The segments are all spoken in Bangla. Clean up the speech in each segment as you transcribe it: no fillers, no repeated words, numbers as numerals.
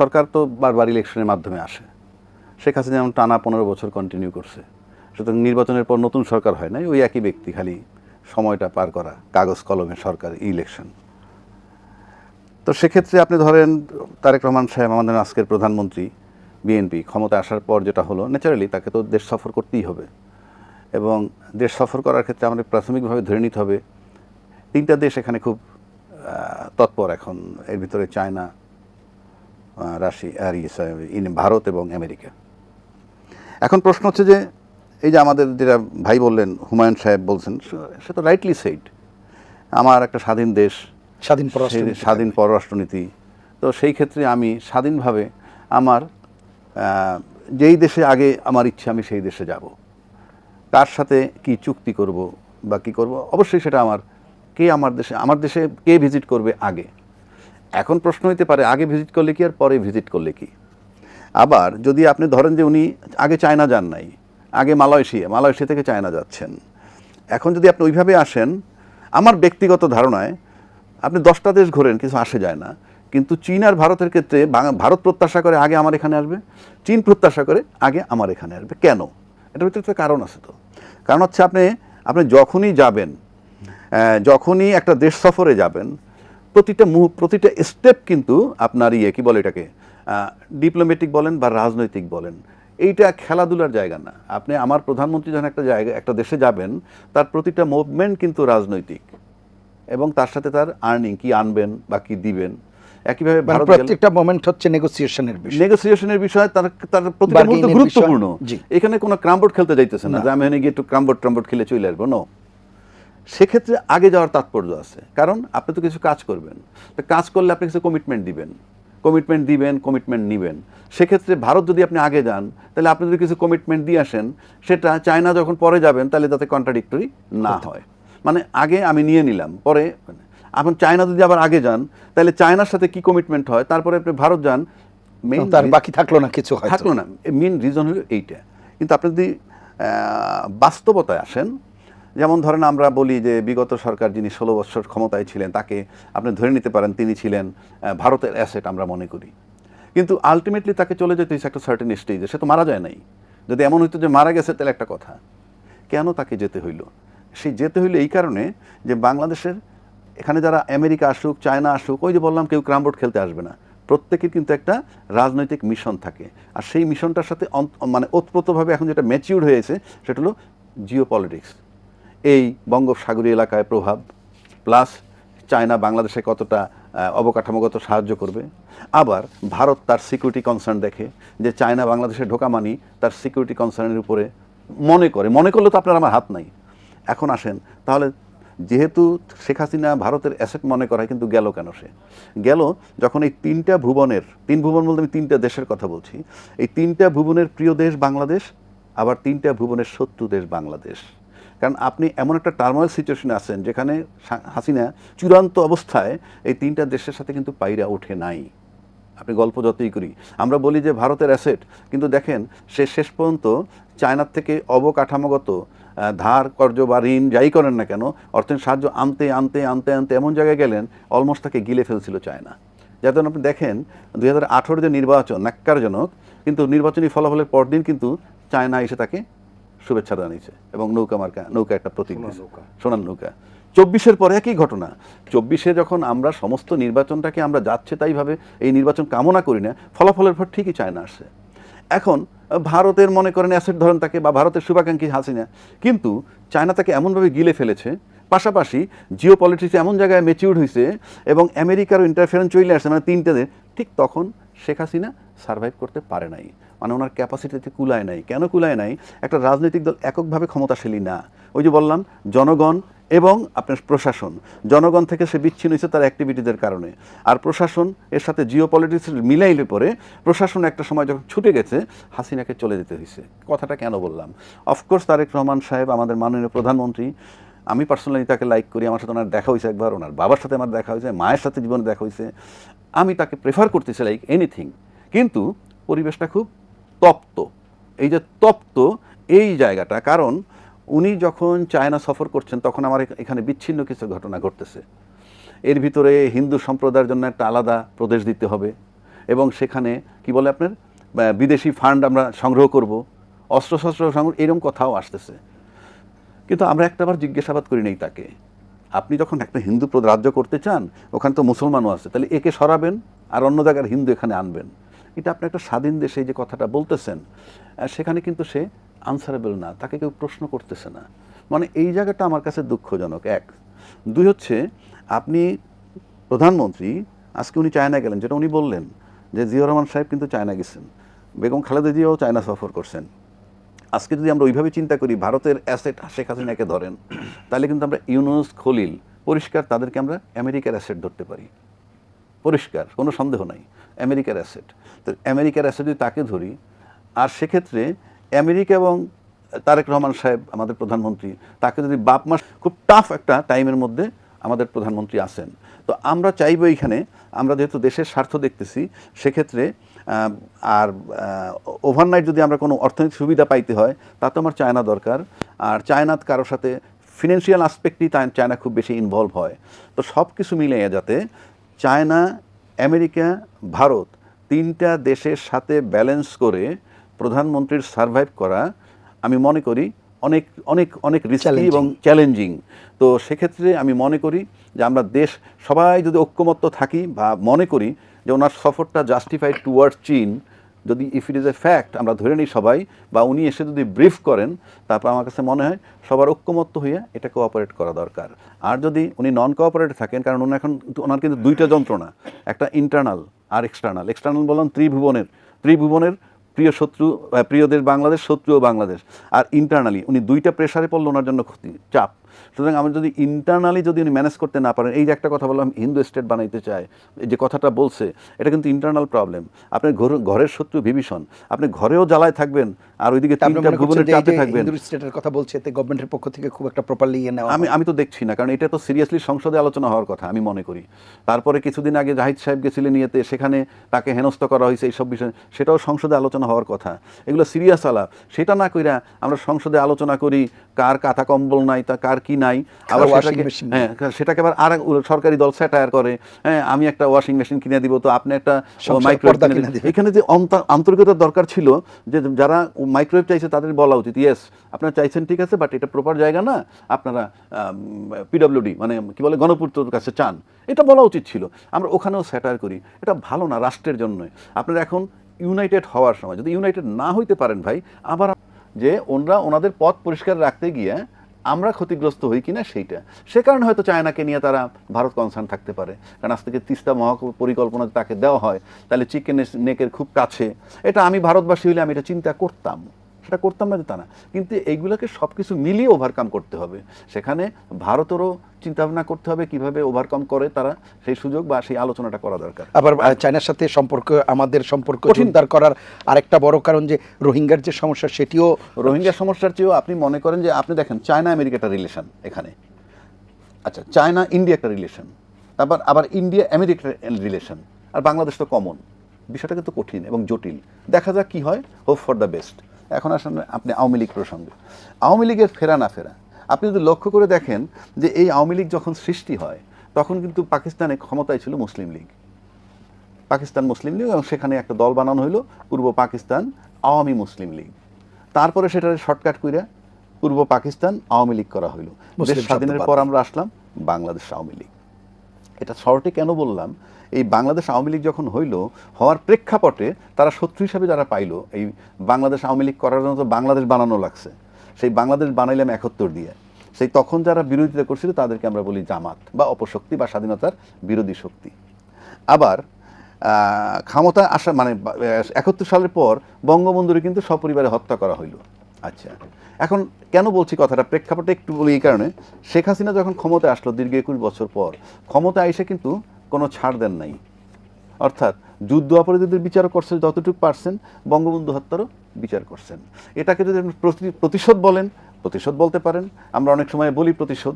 সরকার তো বারবার ইলেকশনের মাধ্যমে আসে। শেখ হাসিনা যেমন টানা 15 বছর কন্টিনিউ করছে, সুতরাং নির্বাচনের পর নতুন সরকার হয় নাই, ওই একই ব্যক্তি, খালি সময়টা পার করা, কাগজ কলমের সরকার, ইলেকশন। তো সেক্ষেত্রে আপনি ধরেন তারেক রহমান সাহেব আমাদের আজকের প্রধানমন্ত্রী, বিএনপি ক্ষমতা আসার পর যেটা হলো, ন্যাচারালি তাকে তো দেশ সফর করতেই হবে, এবং দেশ সফর করার ক্ষেত্রে আমাদের প্রাথমিকভাবে ধরে নিতে হবে 3টা দেশ এখানে খুব তৎপর এখন, এর ভিতরে চায়না, রাশিয়া আর ভারত এবং আমেরিকা। এখন প্রশ্ন হচ্ছে যে এই যে আমাদের যেটা ভাই বললেন, হুমায়ুন সাহেব বলছেন, সে তো রাইটলি সেইড, আমার একটা স্বাধীন দেশ, স্বাধীন পররাষ্ট্রনীতি, তো সেই ক্ষেত্রে আমি স্বাধীনভাবে আমার যেই দেশে আগে আমার ইচ্ছে আমি সেই দেশে যাব, কার সাথে কি চুক্তি করব বা কী করব, অবশ্যই সেটা আমার দেশে কে ভিজিট করবে আগে। এখন প্রশ্ন হইতে পারে আগে ভিজিট করলে কি আর পরে ভিজিট করলে কি। আবার যদি আপনি ধরেন যে উনি আগে চায়না যান নাই, আগে মালয়েশিয়া থেকে চায়না যাচ্ছেন, এখন যদি আপনি ওইভাবে আসেন, আমার ব্যক্তিগত ধারণায় আপনি 10টা দেশ ঘোরেন, কিছু আসে যায় না, কিন্তু চীন আর ভারতের ক্ষেত্রে ভারত প্রত্যাশা করে আগে আমার এখানে আসবে, চীন প্রত্যাশা করে আগে আমার এখানে আসবে। কেন? এটার ভিতরে তো কারণ আছে। তো কারণ হচ্ছে আপনি যখনই যাবেন, যখনই একটা দেশ সফরে যাবেন, প্রতিটা স্টেপ কিন্তু আপনার কি বলে এটাকে, ডিপ্লোম্যাটিক বলেন বা রাজনৈতিক বলেন, এইটা খেলাধুলার জায়গা না। আপনি আমার প্রধানমন্ত্রী যখন একটা দেশে যাবেন, তার প্রতিটা মুভমেন্ট কিন্তু রাজনৈতিক, এবং তার সাথে তার আর্নিং, কি আনবেন বা কি দিবেন। একইভাবে প্রত্যেকটা মোমেন্ট হচ্ছে নেগোসিয়েশনের বিষয়, তার প্রতিটা মুহূর্ত গুরুত্বপূর্ণ। এখানে কোনো ক্রামবোর্ড খেলতে যাইতেছে না যে আমি এখানে গিয়ে একটু ক্রামবোর্ড খেলে চলে আসবো, নো। সেক্ষেত্রে আগে যাওয়ার তাৎপর্য আছে, কারণ আপনি তো কিছু কাজ করবেন, তো কাজ করলে আপনি কিছু কমিটমেন্ট দিবেন, কমিটমেন্ট নেবেন। সেক্ষেত্রে ভারত যদি আপনি আগে যান, তাহলে আপনি যদি কিছু কমিটমেন্ট দিয়ে আসেন, সেটা চায়না যখন পরে যাবেন তাহলে যাতে কন্ট্রাডিক্টরি না হয়। মানে আগে আমি নিয়ে নিলাম, পরে এখন চায়না যদি আবার আগে যান, তাহলে চায়নার সাথে কি কমিটমেন্ট হয়, তারপরে আপনি ভারত যান, বাকি থাকলো না, কিছু থাকলো না। মেইন রিজন হলো এইটা। কিন্তু আপনি যদি বাস্তবতায় আসেন, যেমন ধরেন আমরা বলি যে বিগত সরকার যিনি 16 বছর ক্ষমতায় ছিলেন, তাকে আপনি ধরে নিতে পারেন তিনি ছিলেন ভারতের অ্যাসেট, আমরা মনে করি। কিন্তু আলটিমেটলি তাকে চলে যেতে হয়েছে একটা সার্টেন স্টেজে, সে তো মারা যায় নাই। যদি এমন হইতো যে মারা গেছে, তাহলে একটা কথা, কেন তাকে যেতে হইল? সেই যেতে হইলো এই কারণে যে বাংলাদেশের এখানে যারা আমেরিকা আসুক, চায়না আসুক, ওই যে বললাম কেউ ক্রামবোর্ড খেলতে আসবে না, প্রত্যেকের কিন্তু একটা রাজনৈতিক মিশন থাকে। আর সেই মিশনটার সাথে মানে ওতপ্রোতভাবে এখন যেটা ম্যাচিউর হয়েছে, সেটা হলো জিও পলিটিক্স। এই বঙ্গোপসাগরীয় এলাকায় প্রভাব, প্লাস চায়না বাংলাদেশে কতটা অবকাঠামোগত সাহায্য করবে। আবার ভারত তার সিকিউরিটি কনসার্ন দেখে, যে চায়না বাংলাদেশে ঢোকা মানি তার সিকিউরিটি কনসার্নের উপরে মনে করলে তো আপনার আমার হাত নাই। এখন আসেন তাহলে, যেহেতু শেখ হাসিনা ভারতের অ্যাসেট মনে করা, কিন্তু গেল কেন? সে গেল যখন এই 3টা ভুবনের, 3 ভুবন বলতে আমি 3টা দেশের কথা বলছি, এই 3টা ভুবনের প্রিয় দেশ বাংলাদেশ, আবার 3টা ভুবনের শত্রু দেশ বাংলাদেশ। কারণ আপনি এমন একটা টার্মোয়েল সিচুয়েশনে আছেন যেখানে হাসিনা চূড়ান্ত অবস্থায় এই 3টা দেশের সাথে কিন্তু পাইরা ওঠে নাই। আপনি গল্প যতই করি, আমরা বলি যে ভারতের অ্যাসেট, কিন্তু দেখেন সে শেষ পর্যন্ত চায়নার থেকে অবকাঠামোগত ধার কর্য বা ঋণ যাই করেন না কেন, অর্থনৈতিক সাহায্য আনতে আনতে আনতে আনতে এমন জায়গায় গেলেন অলমোস্ট তাকে গিলে ফেলছিল চায়না। যাতে আপনি দেখেন 2018 যে নির্বাচন ন্যাক্কারজনক, কিন্তু নির্বাচনী ফলাফলের পরদিন কিন্তু চায়না এসে তাকে শুভেচ্ছা জানিয়েছে এবং নৌকা একটা প্রতীক দিয়েছে, সোনার নৌকা। 24-এর পরে একই ঘটনা। 24-এ যখন আমরা সমস্ত নির্বাচনটাকে আমরা যাচ্ছে তাইভাবে এই নির্বাচন কামনা করি না, ফলাফলের পর ঠিকই চায়না আসে। এখন ভারতের মনে করেন অ্যাসেট ধরেন তাকে, বা ভারতের শুভাকাঙ্ক্ষী হাসিনা, কিন্তু চায়না তাকে এমনভাবে গিলে ফেলেছে। পাশাপাশি জিও পলিটিক্স এমন জায়গায় ম্যাচিউর হয়েছে এবং আমেরিকারও ইন্টারফারেন্স চলে আসছে, মানে 3টে দিন, ঠিক তখন শেখ হাসিনা সার্ভাইভ করতে পারে নাই, মানে ওনার ক্যাপাসিটিতে কুলায় নাই। কেন কুলায় নাই? একটা রাজনৈতিক দল এককভাবে ক্ষমতাশালী না। ওই যে বললাম, জনগণ এবং আপনার প্রশাসন, জনগণ থেকে সে বিচ্ছিন্ন হয়েছে তার অ্যাক্টিভিটিদের কারণে, আর প্রশাসন এর সাথে জিও পলিটিক্স মিলাইলে পরে প্রশাসন একটা সময় যখন ছুটে গেছে, হাসিনাকে চলে যেতে হয়েছে। কথাটা কেন বললাম? অফকোর্স তারেক রহমান সাহেব আমাদের মাননীয় প্রধানমন্ত্রী, আমি পার্সোনালি তাকে লাইক করি, আমার সাথে ওনার দেখা হয়েছে একবার, ওনার বাবার সাথে আমার দেখা হয়েছে, মায়ের সাথে জীবনে দেখা হয়েছে, আমি তাকে প্রেফার করতেছি লাইক এনিথিং। কিন্তু পরিবেশটা খুব তপ্ত। এই যে তপ্ত এই জায়গাটা, কারণ উনি যখন চায়না সফর করছেন তখন আমার এখানে বিচ্ছিন্ন কিছু ঘটনা ঘটতেছে। এর ভিতরে হিন্দু সম্প্রদায়ের জন্য একটা আলাদা প্রদেশ দিতে হবে, এবং সেখানে কি বলে আপনার বিদেশি ফান্ড আমরা সংগ্রহ করব, অস্ত্রশস্ত্র সংগ্রহ, এরকম কথাও আসতেছে। কিন্তু আমরা একটাবার জিজ্ঞাসাবাদ করি নাই তাকে, আপনি যখন একটা হিন্দু রাজ্য করতে চান, ওখানে তো মুসলমানও আছে, তাহলে একে সরাবেন আর অন্য জায়গার হিন্দু এখানে আনবেন। এটা আপনি একটা স্বাধীন দেশে যে কথাটা বলতেছেন, সেখানে কিন্তু সে আনসারেবল না, তাকে কেউ প্রশ্ন করতেছে না। মানে এই জায়গাটা আমার কাছে দুঃখজনক। এক, দুই হচ্ছে আপনি প্রধানমন্ত্রী, আজকে উনি চায়না গেলেন, যেটা উনি বললেন যে জিয়াউর রহমান সাহেব কিন্তু চায়না গেছেন, বেগম খালেদা জিয়াও চায়না সফর করছেন। আজকে যদি আমরা ওইভাবে চিন্তা করি, ভারতের অ্যাসেট শেখ হাসিনাকে ধরেন, তাহলে কিন্তু আমরা ইউনুস, খলিল, পরিষ্কার তাদেরকে আমরা আমেরিকার অ্যাসেট ধরতে পারি, পরিষ্কার, কোনো সন্দেহ নাই, আমেরিকার অ্যাসেট। তো আমেরিকার অ্যাসেট যদি তাকে ধরি, আর সেক্ষেত্রে আমেরিকা এবং তারেক রহমান সাহেব আমাদের প্রধানমন্ত্রী, তাকে যদি বাপ মাস, খুব টাফ একটা টাইমের মধ্যে আমাদের প্রধানমন্ত্রী আছেন। তো আমরা চাইবো এইখানে, আমরা যেহেতু দেশের স্বার্থ দেখতেছি, সেক্ষেত্রে আর ওভারনাইট যদি আমরা কোনো অর্থনৈতিক সুবিধা পাইতে হয়, তাতে আমার চায়না দরকার। আর চায়নাত কারোর সাথে ফিনান্সিয়াল আসপেক্টই চায়না খুব বেশি ইনভলভ হয়। তো সব কিছু মিলে যাতে চায়না, আমেরিকা, ভারত, তিনটা দেশের সাথে ব্যালেন্স করে প্রধানমন্ত্রীর সারভাইভ করা, আমি মনে করি অনেক অনেক অনেক রিস্কি এবং চ্যালেঞ্জিং। তো সেক্ষেত্রে আমি মনে করি যে আমরা দেশ সবাই যদি ঐক্যমত্য থাকি, বা মনে করি যে ওনার সফরটা জাস্টিফাইড টুয়ার্ডস চীন, যদি if it is a fact আমরা ধরে নিই সবাই, বা উনি এসে যদি ব্রিফ করেন, তারপর আমার কাছে মনে হয় সবার ঐক্যমত্য হয়ে এটা কোঅপারেট করা দরকার। আর যদি উনি নন কোঅপারেট থাকেন, কারণ উনি এখন, ওনার কিন্তু দুইটা যন্ত্রণা, একটা ইন্টারনাল আর এক্সটার্নাল। এক্সটার্নাল বললাম ত্রিভুবনের প্রিয় শত্রু, প্রিয় দেশ বাংলাদেশ, শত্রুও বাংলাদেশ। আর ইন্টারনালি উনি দুইটা প্রেশারে পড়লে ওনার জন্য ক্ষতি, চাপ। সুতরাং আমরা যদি ইন্টারনালি যদি উনি ম্যানেজ করতে না পারেন, এই যে একটা কথা বললাম হিন্দু স্টেট বানাইতে চায়, যে কথাটা বলছে, এটা কিন্তু ইন্টারনাল প্রবলেম। আপনার ঘরের শত্রু বিভীষণ, আপনি ঘরেও জ্বালায় থাকবেন, আর ওইদিকে তিনটা ভুবনের চাপে থাকবেন। হিন্দু স্টেটের কথা বলছে, এতে গভর্নমেন্টের পক্ষ থেকে খুব একটা প্রপারলি নেওয়া, আমি তো দেখছি না, কারণ এটা তো সিরিয়াসলি সংসদে আলোচনা হওয়ার কথা আমি মনে করি। তারপরে কিছুদিন আগে জাহিদ সাহেব গেছিলেন ইয়েতে, সেখানে তাকে হেনস্থ করা হয়েছে, এইসব বিষয়, সেটাও সংসদে আলোচনা হওয়ার কথা। এগুলো সিরিয়াস আলাপ, সেটা না কইরা আমরা সংসদে আলোচনা করি কার কাঁথা কম্বল নাই, তা কার কি নাই, আবার সেটাকে আবার আর সরকারি দল স্যাটায়ার করে, হ্যাঁ আমি একটা ওয়াশিং মেশিন কিনে দিব, তো আপনি একটা মাইক্রোওয়েভ কিনে দিবেন। এখানে যে আন্তরিকতার দরকার ছিল, যে যারা মাইক্রোওয়েভ চাইছে তাদের বলা উচিত, ইয়েস আপনারা চাইছেন ঠিক আছে, বাট এটা প্রপার জায়গা না, আপনারা পিডব্লিউডি মানে কি বলে গণপূর্তর কাছে চান, এটা বলা উচিত ছিল। আমরা ওখানেও স্যাটায়ার করি, এটা ভালো না রাষ্ট্রের জন্যই। আপনারা এখন ইউনাইটেড হওয়ার সময় যদি ইউনাইটেড না হইতে পারেন ভাই, আবার যে ওনাদের পথ পরিষ্কার রাখতে গিয়ে আমরা ক্ষতিগ্রস্ত হই কিনা সেইটা, সে কারণে হয়তো চায়নাকে নিয়ে তারা ভারত কনসার্ন থাকতে পারে। কারণ আজ থেকে তিস্তা মহাপরিকল্পনা তাকে দেওয়া হয়, তাহলে চিকেন নেকের খুব কাছে, এটা আমি ভারতবাসী হলে আমি এটা চিন্তা করতাম, সেটা করতাম না যে তা না, কিন্তু এইগুলোকে সব কিছু মিলিয়ে ওভারকাম করতে হবে। সেখানে ভারতেরও চিন্তাভাবনা করতে হবে কিভাবে ওভারকাম করে তারা, সেই সুযোগ বা সেই আলোচনাটা করা দরকার। আবার চায়নার সাথে আমাদের সম্পর্ক জোরদার করার আরেকটা বড় কারণ যে রোহিঙ্গার যে সমস্যা, সেটিও, রোহিঙ্গার সমস্যার চেয়েও আপনি মনে করেন যে আপনি দেখেন চায়না আমেরিকা একটা রিলেশন এখানে, আচ্ছা চায়না ইন্ডিয়া একটা রিলেশন, তারপর আবার ইন্ডিয়া আমেরিকা রিলেশন, আর বাংলাদেশ তো কমন। বিষয়টা কিন্তু কঠিন এবং জটিল, দেখা যাক কি হয়, হোপ ফর দ্য বেস্ট। এখন আসেন আপনি আওয়ামী লীগ প্রসঙ্গে, আওয়ামী লীগের ফেরা না ফেরা, আপনি যদি লক্ষ্য করে দেখেন যে এই আওয়ামী লীগ যখন সৃষ্টি হয়, তখন কিন্তু পাকিস্তানে ক্ষমতায় ছিল মুসলিম লীগ, পাকিস্তান মুসলিম লীগ, এবং সেখানে একটা দল বানানো হলো পূর্ব পাকিস্তান আওয়ামী মুসলিম লীগ। তারপরে সেটা শর্টকাট কইরা পূর্ব পাকিস্তান আওয়ামী লীগ করা হইলো। দেশ স্বাধীনের পর আমরা আসলাম বাংলাদেশ আওয়ামী লীগ। এটা শর্টে কেন বললাম, এই বাংলাদেশ আওয়ামী লীগ যখন হওয়ার প্রেক্ষাপটে তারা শত্রু হিসাবে যারা পাইলো, এই বাংলাদেশ আওয়ামী লীগ করার জন্য তো বাংলাদেশ বানানো লাগছে, সেই বাংলাদেশ বানাইলাম 71 দিয়ে, সেই তখন যারা বিরোধিতা করছিল তাদেরকে আমরা বলি জামাত বা অপশক্তি বা স্বাধীনতার বিরোধী শক্তি। আবার ক্ষমতা আসা মানে 71 সালের পর বঙ্গবন্ধুরে কিন্তু সপরিবারে হত্যা করা হইল। আচ্ছা, এখন কেন বলছি কথাটা, প্রেক্ষাপটে একটু বলি এই কারণে, শেখ হাসিনা যখন ক্ষমতায় আসলো দীর্ঘ 21 বছর পর, ক্ষমতায় এসে কিন্তু কোনো ছাড় দেন নাই, অর্থাৎ যুদ্ধ অপরাধীদের বিচার করছেন যতটুকু পারছেন, বঙ্গবন্ধু হত্যারও বিচার করছেন। এটাকে যদি আপনি প্রতিশোধ বলেন, প্রতিশোধ বলতে পারেন, আমরা অনেক সময় বলি প্রতিশোধ,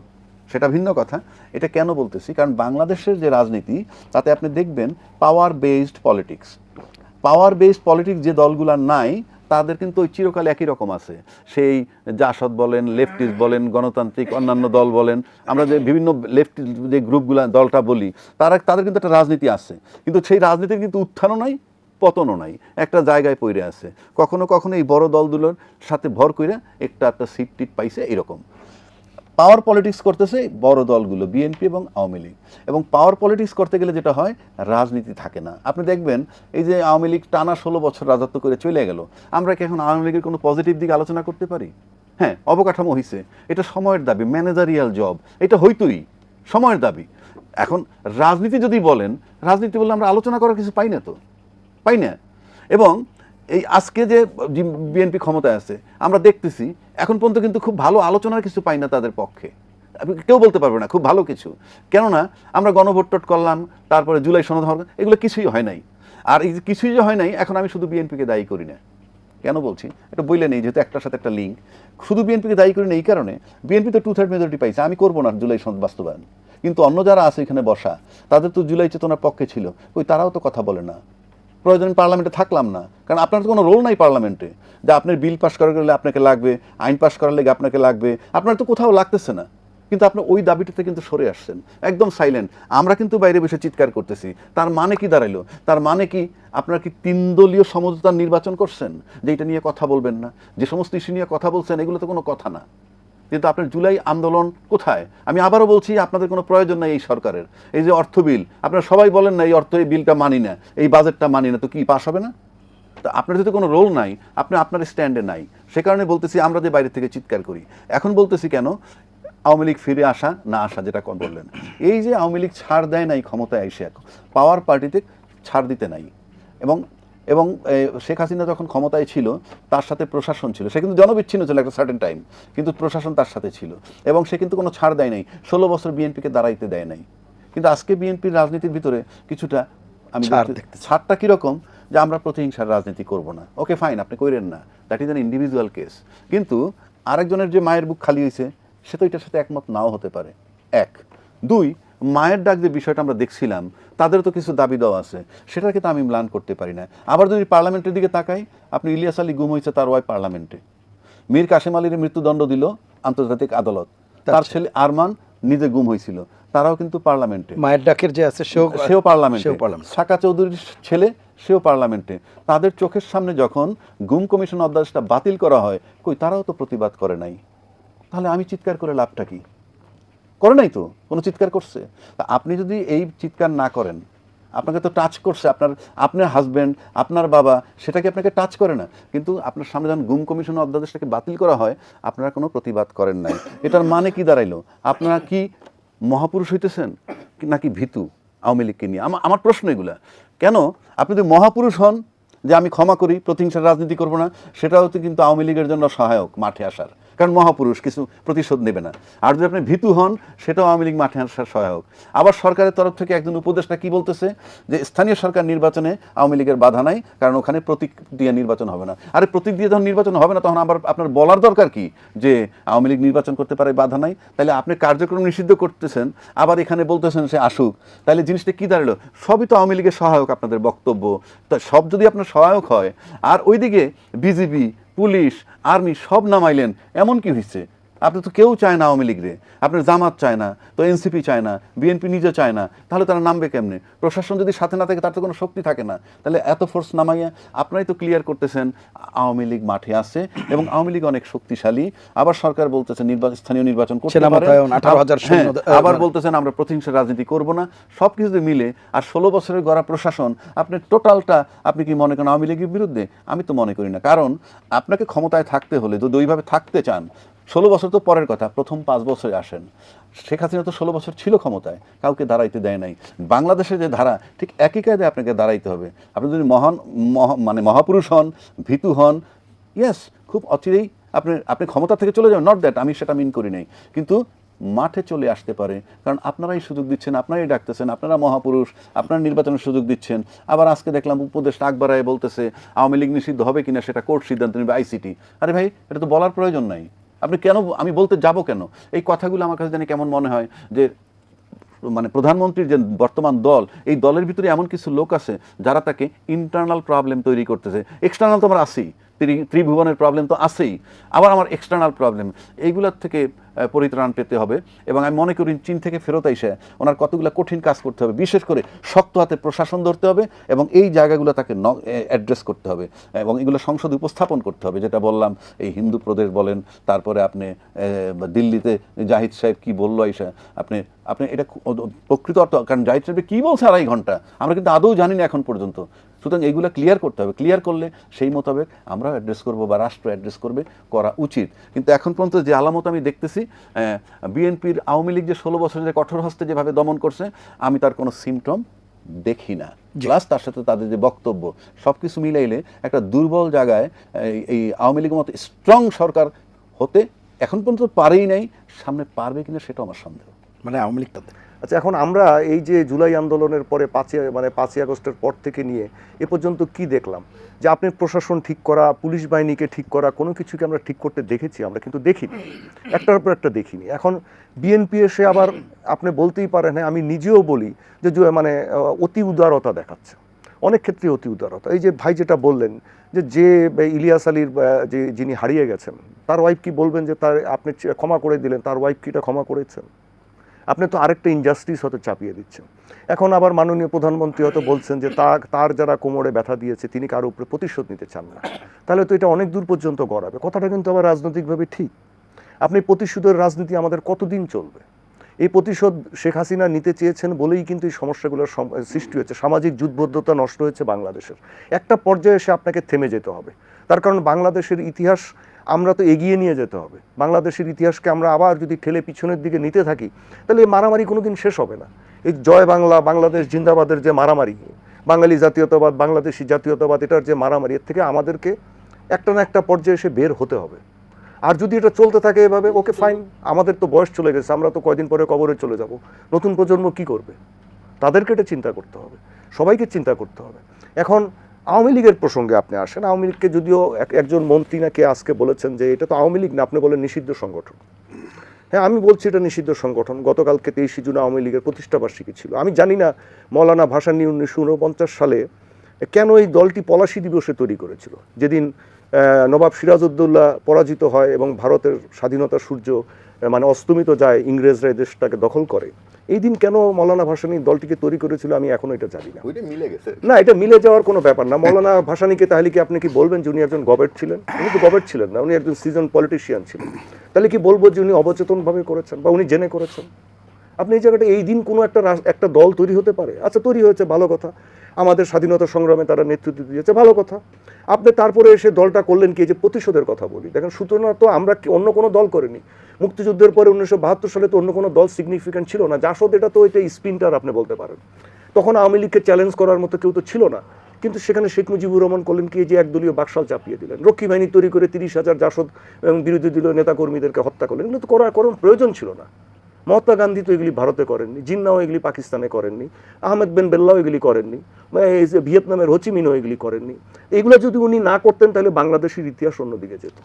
সেটা ভিন্ন কথা। এটা কেন বলতেছি, কারণ বাংলাদেশের যে রাজনীতি, তাতে আপনি দেখবেন পাওয়ার বেসড পলিটিক্স, পাওয়ার বেসড পলিটিক্স যে দলগুলো নাই, তাদের কিন্তু ওই চিরকাল একই রকম আছে। সেই জাসদ বলেন, লেফটিস্ট বলেন, গণতান্ত্রিক অন্যান্য দল বলেন, আমরা যে বিভিন্ন লেফট যে গ্রুপগুলো দলটা বলি, তাদের কিন্তু একটা রাজনীতি আছে, কিন্তু সেই রাজনীতির কিন্তু উত্থানও নাই, পতনও নাই, একটা জায়গায় পড়ে আছে। কখনো কখনো এই বড় দলগুলোর সাথে ভর করে একটা সিট টিট পাইছে এরকম। পাওয়ার পলিটিক্স করতেছে বড় দলগুলো, বিএনপি এবং আওয়ামী লীগ। এবং পাওয়ার পলিটিক্স করতে গেলে যেটা হয়, রাজনীতি থাকে না। আপনি দেখবেন এই যে আওয়ামী লীগ টানা 16 বছর রাজত্ব করে চলে গেল, আমরা কি এখন আওয়ামী লীগের কোনো পজিটিভ দিক আলোচনা করতে পারি? হ্যাঁ, অবকাঠামো হয়েছে, এটা সময়ের দাবি, ম্যানেজারিয়াল জব, এটা হইতোই, সময়ের দাবি। এখন রাজনীতি যদি বলেন, রাজনীতি বললে আমরা আলোচনা করার কিছু পাই না, তো পাই না। এবং এই আজকে যে বিএনপি ক্ষমতায় আছে, আমরা দেখতেছি এখন পর্যন্ত কিন্তু খুব ভালো আলোচনার কিছু পাই না তাদের পক্ষে। কেউ বলতে পারবে না খুব ভালো কিছু, কেননা আমরা গণভোট টোট করলাম, তারপরে জুলাই সনদ হওয়ার, এগুলো কিছুই হয় নাই। আর এই যে কিছুই যে হয় নাই, এখন আমি শুধু বিএনপিকে দায়ী করি না। কেন বলছি এটা বললে নেই, যেহেতু একটার সাথে একটা লিঙ্ক। শুধু বিএনপিকে দায়ী করি না এই কারণে, বিএনপি তো 2/3 মেজরিটি পাইছে, আমি করবো না জুলাই সনদ বাস্তবায়ন, কিন্তু অন্য যারা আছে এখানে বসা, তাদের তো জুলাই চেতনার পক্ষে ছিল, ওই তারাও তো কথা বলে না। প্রয়োজন পার্লামেন্টে থাকলাম না, কারণ আপনার তো কোনো রোল নাই পার্লামেন্টে, যে আপনার বিল পাস করার গেলে আপনাকে লাগবে, আইন পাস করার লেগে আপনাকে লাগবে, আপনার তো কোথাও লাগতেছে না, কিন্তু আপনি ওই দাবিটাতে কিন্তু সরে আসছেন, একদম সাইলেন্ট। আমরা কিন্তু বাইরে বসে চিৎকার করতেছি, তার মানে কি দাঁড়াইলো? তার মানে কি আপনারা কি 3 দলীয় সমঝোতার নির্বাচন করছেন, যে এটা নিয়ে কথা বলবেন না? যে সমস্ত ইস্যু নিয়ে কথা বলছেন এগুলো তো কোনো কথা না। কিন্তু আপনার জুলাই আন্দোলন কোথায়? আমি আবারও বলছি, আপনাদের কোনো প্রয়োজন নাই এই সরকারের। এই যে অর্থ বিল, আপনারা সবাই বলেন না এই এই বিলটা মানি না, এই বাজেটটা মানি না, তো কি পাস হবে না? তো আপনার যদি কোনো রোল নাই, আপনি আপনার স্ট্যান্ডে নাই, সে কারণে বলতেছি আমরা যে বাইরে থেকে চিৎকার করি। এখন বলতেছি কেন, আওয়ামী লীগ ফিরে আসা না আসা, যেটা বললেন, এই যে আওয়ামী লীগ ছাড় দেয় নাই ক্ষমতায় এসে, পাওয়ার পার্টিতে ছাড় দিতে নাই। এবং এবং শেখ হাসিনা যখন ক্ষমতায় ছিল, তার সাথে প্রশাসন ছিল, সে কিন্তু জনবিচ্ছিন্ন ছিল একটা সার্টেন টাইম, কিন্তু প্রশাসন তার সাথে ছিল, এবং সে কিন্তু কোনো ছাড় দেয় নাই, 16 বছর বিএনপিকে দাঁড়াইতে দেয় নাই। কিন্তু আজকে বিএনপির রাজনীতির ভিতরে কিছুটা আমি ছাড়টা কীরকম, যে আমরা প্রতিহিংসার রাজনীতি করব না, ওকে ফাইন, আপনি কইরেন না, that is an individual case. কিন্তু আরেকজনের যে মায়ের বুক খালি হয়েছে, সে তো এটার সাথে একমত নাও হতে পারে। 1, 2, মায়ের ডাক যে বিষয়টা আমরা দেখছিলাম, তাদের তো কিছু দাবি দেওয়া আছে, সেটাকে তো আমি ম্লান করতে পারি না। আবার যদি পার্লামেন্টের দিকে তাকাই, আপনি ইলিয়াস আলী গুম হয়েছে তার ওয়াই পার্লামেন্টে, মীর কাসেম আলীর মৃত্যুদণ্ড দিল আন্তর্জাতিক আদালত, তার ছেলে আরমান নিজে গুম হয়েছিল, তারাও কিন্তু পার্লামেন্টে। মায়ের ডাকের যে আছে সেও পার্লামেন্টে, সাকা চৌধুরীর ছেলে সেও পার্লামেন্টে। তাদের চোখের সামনে যখন গুম কমিশন অধ্যাদেশটা বাতিল করা হয়, কই তারাও তো প্রতিবাদ করে নাই। তাহলে আমি চিৎকার করে লাভটা কি? করে নাই তো, কোনো চিৎকার করছে? তা আপনি যদি এই চিৎকার না করেন, আপনাকে তো টাচ করছে, আপনার হাজব্যান্ড, আপনার বাবা, সেটা কি আপনাকে টাচ করে না? কিন্তু আপনার সামনে যখন গুম কমিশন অধ্যাদেশটাকে বাতিল করা হয়, আপনারা কোনো প্রতিবাদ করেন নাই। এটার মানে কি দাঁড়াইলো? আপনারা কি মহাপুরুষ হইতেছেন নাকি ভীতু আওয়ামী লীগকে নিয়ে? আমার প্রশ্ন এগুলা। কেন আপনি যদি মহাপুরুষ হন, যে আমি ক্ষমা করি, প্রতিহিংসার রাজনীতি করবো না, সেটাও তো কিন্তু আওয়ামী লীগের জন্য সহায়ক মাঠে আসার, কারণ মহাপুরুষ কিছু প্রতিশোধ নেবে না। আর যদি আপনি ভীতু হন, সেটাও আওয়ামী লীগ মাঠে আসার সহায়ক। আবার সরকারের তরফ থেকে একজন উপদেষ্টা কি বলতেছে, যে স্থানীয় সরকার নির্বাচনে আওয়ামী লীগের বাধা নাই, কারণ ওখানে প্রতীক দিয়ে নির্বাচন হবে না। আরে প্রতীক দিয়ে যখন নির্বাচন হবে না, তখন আবার আপনার বলার দরকার কি যে আওয়ামী লীগ নির্বাচন করতে পারে, বাধা নাই? তাহলে আপনি কার্যক্রম নিষিদ্ধ করতেছেন, আবার এখানে বলতেছেন সে আসুক, তাহলে জিনিসটা কি দাঁড়ালো? সবই তো আওয়ামী লীগের সহায়ক আপনাদের বক্তব্য। তা সব যদি আপনার সহায়ক হয়, আর ওইদিকে বিজিবি, পুলিশ, আর্মি সব নামাইলেন, এমন কি হয়েছে? আপনি তো কেউ চায় না আওয়ামী লীগরে, আপনার জামাত চায় না, তো এনসিপি চায় না, বিএনপি নিজে চায় না, তাহলে তারা নামবে কেমনে? প্রশাসন যদি সাথে না থাকে, তার তো কোনো শক্তি থাকে না। তাহলে এত ফোর্স নামাইয়া আপনারাই তো ক্লিয়ার করতেছেন আওয়ামী লীগ মাঠে আছে এবং আওয়ামী লীগ অনেক শক্তিশালী। আবার সরকার বলতেছে স্থানীয় নির্বাচন করতে পারে, আবার বলতেছেন আমরা প্রতিহিংসার রাজনীতি করব না। সব কিছু মিলে আর 16 বছরের গড়া প্রশাসন, আপনি টোটালটা আপনি কি মনে করেন আওয়ামী লীগের বিরুদ্ধে? আমি তো মনে করি না। কারণ আপনাকে ক্ষমতায় থাকতে হলে যদি ওইভাবে থাকতে চান, 16 বছর তো পরের কথা, প্রথম 5 বছরে আসেন। শেখ হাসিনা তো 16 বছর ছিল ক্ষমতায়, কাউকে দাঁড়াইতে দেয় নাই। বাংলাদেশের যে ধারা, ঠিক একই কায়দায় আপনাকে দাঁড়াইতে হবে। আপনি যদি মহাপুরুষ হন, ভীতু হন, ইয়েস, খুব অচিরেই আপনি ক্ষমতা থেকে চলে যাবেন, নট দ্যাট, আমি সেটা মিন করি নাই, কিন্তু মাঠে চলে আসতে পারে, কারণ আপনারাই সুযোগ দিচ্ছেন, আপনারাই ডাকতেছেন, আপনারা মহাপুরুষ, আপনারা নির্বাচনের সুযোগ দিচ্ছেন। আবার আজকে দেখলাম উপদেষ্টা আকবর রায় বলতেছে আওয়ামী লীগ নিষিদ্ধ হবে কিনা সেটা কোর্ট সিদ্ধান্ত নেবে, আইসিটি। আরে ভাই, এটা তো বলার প্রয়োজন নাই। আপনি কেন, আমি বলতে যাব কেন? এই কথাগুলো আমার কাছে জানি কেমন মনে হয় যে প্রধানমন্ত্রীর যে বর্তমান দল, এই দলের ভিতরে এমন কিছু লোক আছে যারা তাকে ইন্টারনাল প্রবলেম তৈরি করতেছে। এক্সটার্নাল তো আমরা আছি, ত্রিভুবনের প্রবলেম তো আছেই, আবার আমার এক্সটার্নাল প্রবলেম, এইগুলোর থেকে পরিত্রাণ পেতে হবে। এবং আমি মনে করি চীন থেকে ফেরত এসে ওনার কতগুলো কঠিন কাজ করতে হবে, বিশেষ করে শক্ত হাতে প্রশাসন ধরতে হবে এবং এই জায়গাগুলো তাকে অ্যাড্রেস করতে হবে এবং এগুলো সংসদে উপস্থাপন করতে হবে। যেটা বললাম, এই হিন্দু প্রদেশ বলেন, তারপরে আপনি দিল্লিতে জাহিদ সাহেব কি বললো এসে, আপনি আপনি এটা প্রকৃত অর্থ, কারণ জাহিদ সাহেব কী বলছে 2.5 ঘন্টা আমরা কিন্তু আদৌ জানি না এখন পর্যন্ত। সুতরাং এইগুলো ক্লিয়ার করতে হবে, ক্লিয়ার করলে সেই মোতাবেক আমরা অ্যাড্রেস করব বা রাষ্ট্র অ্যাড্রেস করবে, করা উচিত। কিন্তু এখন পর্যন্ত যে আলামত আমি দেখতেছি, বিএনপির আওয়ামী লীগ যে 16 বছর যে কঠোর হস্তে যেভাবে দমন করছে, আমি তার কোনো সিমটম দেখি না। প্লাস তার সাথে তাদের যে বক্তব্য, সব কিছু মিলাইলে একটা দুর্বল জায়গায় এই আওয়ামী লীগের মতো স্ট্রং সরকার হতে এখন পর্যন্ত পারেই নাই, সামনে পারবে কিনা সেটা আমার সন্দেহ। মানে আওয়ামী লীগ তাদের। আচ্ছা, এখন আমরা এই যে জুলাই আন্দোলনের পরে 5ই আগস্টের পর থেকে নিয়ে এ পর্যন্ত কি দেখলাম, যে আপনি প্রশাসন ঠিক করা, পুলিশ বাহিনীকে ঠিক করা, কোনো কিছুকে আমরা ঠিক করতে দেখেছি? আমরা কিন্তু দেখিনি, একটার পর একটা দেখিনি। এখন বিএনপি এসে আবার আপনি বলতেই পারেন, হ্যাঁ আমি নিজেও বলি যে মানে অতি উদারতা দেখাচ্ছে, অনেক ক্ষেত্রে অতি উদারতা। এই যে ভাই যেটা বললেন যে ইলিয়াস আলীর যে যিনি হারিয়ে গেছেন, তার ওয়াইফ কি বলবেন যে তার আপনি ক্ষমা করে দিলেন, তার ওয়াইফ কি এটা ক্ষমা করেছেন? আপনি তো আরেকটা ইনজাস্টিস হয়তো চাপিয়ে দিচ্ছেন। এখন আবার মাননীয় প্রধানমন্ত্রী হয়তো বলছেন যে তার যারা কোমরে ব্যথা দিয়েছে তিনি কারো উপরে প্রতিশোধ নিতে চান না, তাহলে তো এটা অনেক দূর পর্যন্ত গড়াবে। কথাটা কিন্তু আবার রাজনৈতিকভাবে ঠিক। আপনি প্রতিশোধের রাজনীতি আমাদের কতদিন চলবে? এই প্রতিশোধ শেখ হাসিনা নিতে চেয়েছেন বলেই কিন্তু এই সমস্যাগুলোর সৃষ্টি হয়েছে, সামাজিক জুটবদ্ধতা নষ্ট হয়েছে বাংলাদেশের। একটা পর্যায়ে এসে আপনাকে থেমে যেতে হবে, তার কারণ বাংলাদেশের ইতিহাস আমরা তো এগিয়ে নিয়ে যেতে হবে। বাংলাদেশের ইতিহাসকে আমরা আবার যদি ঠেলে পিছনের দিকে নিতে থাকি, তাহলে এই মারামারি কোনোদিন শেষ হবে না। এই জয় বাংলা, বাংলাদেশ জিন্দাবাদের যে মারামারি, বাঙালি জাতীয়তাবাদ, বাংলাদেশি জাতীয়তাবাদ, এটার যে মারামারি, এর থেকে আমাদেরকে একটা না একটা পর্যায়ে এসে বের হতে হবে। আর যদি এটা চলতে থাকে এভাবে, ওকে ফাইন, আমাদের তো বয়স চলে গেছে, আমরা তো কয়দিন পরে কবরে চলে যাব, নতুন প্রজন্ম কি করবে? তাদেরকে এটা চিন্তা করতে হবে, সবাইকে চিন্তা করতে হবে। এখন আওয়ামী লীগের প্রসঙ্গে আপনি আসেন। আওয়ামী লীগকে যদিও একজন মন্ত্রী নাকি আজকে বলেছেন যে এটা তো আওয়ামী লীগ না, আপনি বলেন নিষিদ্ধ সংগঠন। হ্যাঁ, আমি বলছি এটা নিষিদ্ধ সংগঠন। গতকালকে 23শে জুন আওয়ামী লীগের প্রতিষ্ঠাবার্ষিকী ছিল। আমি জানি না মৌলানা ভাসানী 1949 সালে কেন এই দলটি পলাশী দিবসে তৈরি করেছিল, যেদিন নবাব সিরাজউদ্দৌলা পরাজিত হয় এবং ভারতের স্বাধীনতার সূর্য মানে অস্তমিত যায়, ইংরেজরা এই দেশটাকে দখল করে। এই দিন কেন মৌলানা ভাসানী দলটিকে তৈরি করেছিল আমি এখনো এটা জানি না। না, এটা মিলে যাওয়ার কোনো ব্যাপার না। মৌলানা ভাসানীকে তাহলে কি আপনি কি বলবেন যে উনি একজন গবেট ছিলেন? উনি তো গবেট ছিলেন না, উনি একজন সিজন পলিটিশিয়ান ছিলেন। তাহলে কি বলবো যে উনি অবচেতনভাবে করেছেন বা উনি জেনে করেছেন? আপনি এই জায়গাটা এই দিন কোনো একটা দল তৈরি হতে পারে? আচ্ছা, তৈরি হয়েছে, ভালো কথা। আমাদের স্বাধীনতা সংগ্রামে তারা নেতৃত্ব দিয়েছে, ভালো কথা। আপনি তারপরে এসে দলটা করলেন কি, যে প্রতিশোধের কথা বলি। দেখেন, সুতরাং তো আমরা অন্য কোনো দল করিনি। মুক্তিযুদ্ধের পরে 1972 সালে তো অন্য কোনো দল সিগনিফিকেন্ট ছিল না। জাসদ এটা তো এটা স্পিনটার আপনি বলতে পারেন। তখন আওয়ামী লীগকে চ্যালেঞ্জ করার মতো কেউ তো ছিল না। কিন্তু সেখানে শেখ মুজিবুর রহমান করলেন কি, যে একদলীয় বাকশাল চাপিয়ে দিলেন, রক্ষী বাহিনী তৈরি করে 30,000 জাসদ এবং বিরোধী দলীয় নেতাকর্মীদেরকে হত্যা করলেন। এগুলো তো করার কোনো প্রয়োজন ছিল না। মহাত্মা গান্ধী তো এগুলি ভারতে করেননি, জিন্নাও এগুলি পাকিস্তানে করেননি, আহমেদ বেন বেল্লাও এগুলি করেননি, ভিয়েতনামের হোচিমিনও এগুলি করেননি। এগুলো যদি উনি না করতেন তাহলে বাংলাদেশের ইতিহাস অন্যদিকে যেত।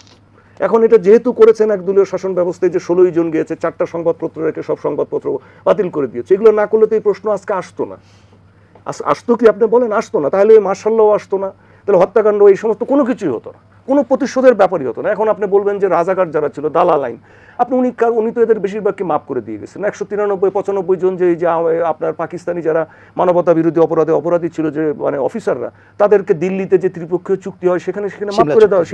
এখন এটা যেহেতু করেছেন একদলীয় শাসন ব্যবস্থায়, যে 16 জন গিয়েছে, 4টা সংবাদপত্র রেখে সব সংবাদপত্র বাতিল করে দিয়েছে, এগুলো না করলে তো এই প্রশ্ন আজকে আসতো না। আসতো কি আপনি বলেন? আসতো না। তাহলে ওই মার্শাল্লাও আসতো না, তাহলে হত্যাকাণ্ড এই সমস্ত কোনো কিছুই হতো না, কোনো প্রতিশোধের ব্যাপারই হতো না। এখন আপনি বলবেন যে রাজাকার যারা ছিল, দালাল আইন, উনি তো এদের বেশিরভাগকে মাফ করে দিয়ে গেছেন। 193-95 জন যে আপনার পাকিস্তানি যারা মানবতা বিরোধী অপরাধী ছিল, যে মানে অফিসাররা, তাদেরকে দিল্লিতে যে ত্রিপক্ষীয় চুক্তি হয় সেখানে মাফ করে দেওয়া।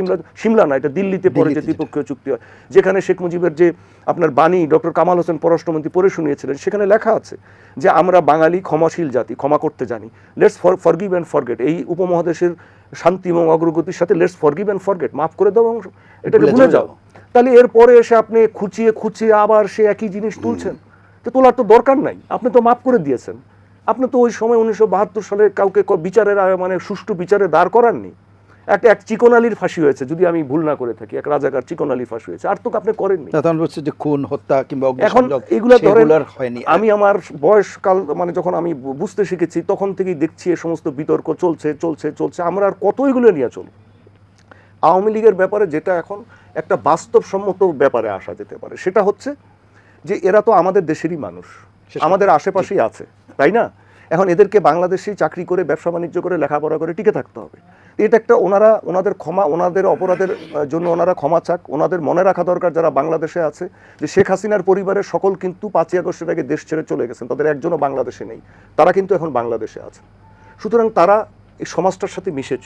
সিমলা না, এটা দিল্লিতে পরে যে ত্রিপক্ষীয় চুক্তি হয়, যেখানে শেখ মুজিবের যে আপনার বাণী ডক্টর কামাল হোসেন পররাষ্ট্রমন্ত্রী পড়ে শুনিয়েছিলেন, সেখানে লেখা আছে যে আমরা বাঙালি ক্ষমাশীল জাতি, ক্ষমা করতে জানি, লেটস ফরগিভ অ্যান্ড ফরগেট। এই উপমহাদেশের শান্তি এবং অগ্রগতির সাথে লেটস ফরগিভ অ্যান্ড ফরগেট, মাফ করে দাও এবং এটাকে ভুলে যাও। তাহলে এরপরে এসে আপনি খুঁচিয়ে আবার সে একই জিনিস তুলছেন, তো তোলার তো দরকার নাই। আপনি তো মাফ করে দিয়েছেন। আপনি তো ওই সময় 1972 সালে কাউকে বিচারের মানে সুষ্ঠু বিচারে দাঁড় করাননি। এক চিকন আলীর ফাঁসি হয়েছে, যদি আমি ভুল না করে থাকি, এক রাজাকার চিকন আলীর ফাঁসি হয়েছে, আর তো আপনি করেননি। যে খুন, হত্যা কিংবা এখন এগুলো ধরেন, আমি আমার বয়সকাল মানে যখন আমি বুঝতে শিখেছি তখন থেকেই দেখছি এই সমস্ত বিতর্ক চলছে। আমরা আর কত এগুলো নিয়ে চলব? আওয়ামী লীগের ব্যাপারে যেটা এখন একটা বাস্তবসম্মত ব্যাপারে আসা যেতে পারে, সেটা হচ্ছে যে এরা তো আমাদের দেশেরই মানুষ, আমাদের আশেপাশেই আছে, তাই না? এখন এদেরকে বাংলাদেশেই চাকরি করে ব্যবসা বাণিজ্য করে লেখাপড়া করে টিকে থাকতে হবে। এটা একটা ওনাদের অপরাধের জন্য ওনারা ক্ষমা চাক। ওনাদের মনে রাখা দরকার যারা বাংলাদেশে আছে যে শেখ হাসিনার পরিবারের সকল কিন্তু 5ই আগস্টের আগে দেশ ছেড়ে চলে গেছেন, তাদের একজনও বাংলাদেশে নেই, তারা কিন্তু এখন বাংলাদেশে আছে। সুতরাং তারা এই সমাজটার সাথে মিশে